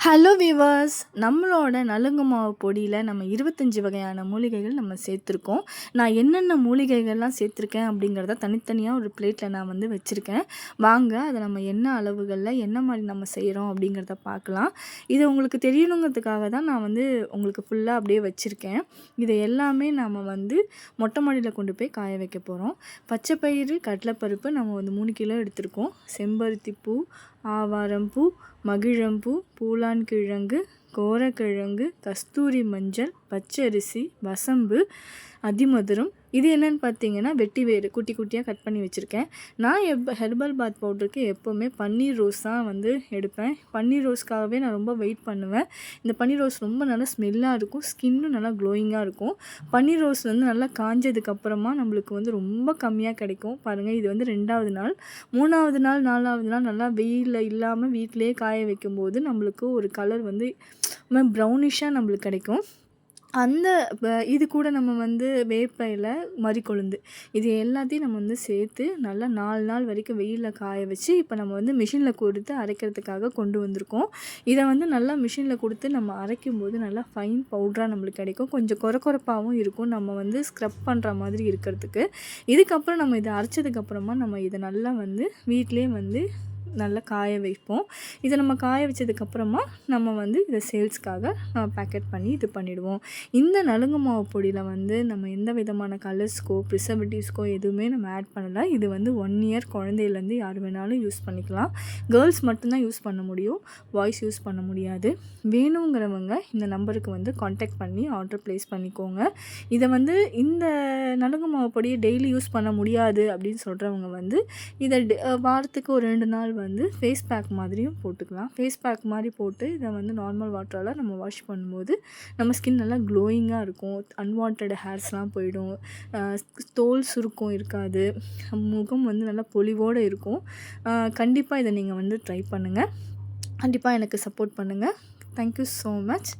Hello viewers, நம்மளோட நலுங்கு மாவு பொடியில் நம்ம 25 வகையான மூலிகைகள் நம்ம சேர்த்துருக்கோம். நான் என்னென்ன மூலிகைகள்லாம் சேர்த்துருக்கேன் அப்படிங்கிறத தனித்தனியாக ஒரு பிளேட்டில் நான் வந்து வச்சுருக்கேன். வாங்க அதை நம்ம என்ன அளவுகளில் என்ன மாதிரி நம்ம செய்கிறோம் அப்படிங்கிறத பார்க்கலாம். இது உங்களுக்கு தெரியணுங்கிறதுக்காக தான் நான் வந்து உங்களுக்கு ஃபுல்லாக அப்படியே வச்சுருக்கேன். இதை எல்லாமே நம்ம வந்து மொட்டை மாடியில் கொண்டு போய் காய வைக்க போகிறோம். பச்சைப்பயிறு, கடலைப்பருப்பு நம்ம வந்து 3 கிலோ எடுத்திருக்கோம். செம்பருத்தி பூ, ஆவாரம்பூ, மகிழம்பூ, பூலான்கிழங்கு, கோரக்கிழங்கு, கஸ்தூரி மஞ்சள், பச்சரிசி, வசம்பு, அதிமதுரம். இது என்னென்னு பார்த்தீங்கன்னா வெட்டி வேறு குட்டி குட்டியாக கட் பண்ணி வச்சுருக்கேன். நான் ஹெர்பல் பாத் பவுடருக்கு எப்போவுமே பன்னீர் ரோஸ் தான் வந்து எடுப்பேன். பன்னீர் ரோஸ்க்காகவே நான் ரொம்ப வெயிட் பண்ணுவேன். இந்த பன்னீர் ரோஸ் ரொம்ப நல்லா ஸ்மெல்லாக இருக்கும், ஸ்கின்னும் நல்லா க்ளோயிங்காக இருக்கும். பன்னீர் ரோஸ் வந்து நல்லா காஞ்சதுக்கப்புறமா நம்மளுக்கு வந்து ரொம்ப கம்மியாக கிடைக்கும். பாருங்கள், இது வந்து 2வது நாள். 3வது நாள் 4வது நாள் நல்லா வெயிலில் இல்லாமல் வீட்டிலேயே காய வைக்கும்போது நம்மளுக்கு ஒரு கலர் வந்து ப்ரௌனிஷாக நம்மளுக்கு கிடைக்கும். அந்த இது கூட நம்ம வந்து வேப்ப இலை, மறிக்கொழுந்து, இது எல்லாத்தையும் நம்ம வந்து சேர்த்து நல்லா 4 நாள் வரைக்கும் வெயிலில் காய வச்சு இப்போ நம்ம வந்து மிஷினில் கொடுத்து அரைக்கிறதுக்காக கொண்டு வந்திருக்கோம். இதை வந்து நல்லா மிஷினில் கொடுத்து நம்ம அரைக்கும்போது நல்லா ஃபைன் பவுடராக நம்மளுக்கு கிடைக்கும். கொஞ்சம் கொரகொரப்பாகவும் இருக்கும், நம்ம வந்து ஸ்க்ரப் பண்ணுற மாதிரி இருக்கிறதுக்கு. இதுக்கப்புறம் நம்ம இதை அரைச்சதுக்கப்புறமா நம்ம இதை நல்லா வந்து வீட்டிலே வந்து நல்லா காய வைப்போம். இதை நம்ம காய வச்சதுக்கப்புறமா நம்ம வந்து இதை சேல்ஸ்க்காக நம்ம பேக்கெட் பண்ணி இது பண்ணிவிடுவோம். இந்த நலுங்கு மாவு பொடியில் வந்து நம்ம எந்த விதமான கலர்ஸ்க்கோ ப்ரிசர்வேட்டிவ்ஸ்க்கோ எதுவுமே நம்ம ஆட் பண்ணலை. இது வந்து 1 இயர் குழந்தையிலேருந்து யார் வேணாலும் யூஸ் பண்ணிக்கலாம். கேர்ள்ஸ் மட்டும்தான் யூஸ் பண்ண முடியும், பாய்ஸ் யூஸ் பண்ண முடியாது. வேணுங்கிறவங்க இந்த நம்பருக்கு வந்து காண்டாக்ட் பண்ணி ஆர்டர் ப்ளேஸ் பண்ணிக்கோங்க. இதை வந்து இந்த நலுங்கு மாவு பொடியை டெய்லி யூஸ் பண்ண முடியாது அப்படின்னு சொல்கிறவங்க வந்து இதை வாரத்துக்கு ஒரு 2 நாள் வந்து ஃபேஸ் பேக் மாதிரியும் போட்டுக்கலாம். ஃபேஸ் பேக் மாதிரி போட்டு இதை வந்து நார்மல் வாட்டரால் நம்ம வாஷ் பண்ணும்போது நம்ம ஸ்கின் நல்லா க்ளோயிங்காக இருக்கும். அன்வான்ட் ஹேர்ஸ்லாம் போயிடும், தோல் சுருக்கம் இருக்காது, முகம் வந்து நல்லா பொலிவோடு இருக்கும். கண்டிப்பாக இதை நீங்கள் வந்து ட்ரை பண்ணுங்கள். கண்டிப்பாக எனக்கு சப்போர்ட் பண்ணுங்கள். Thank you so much.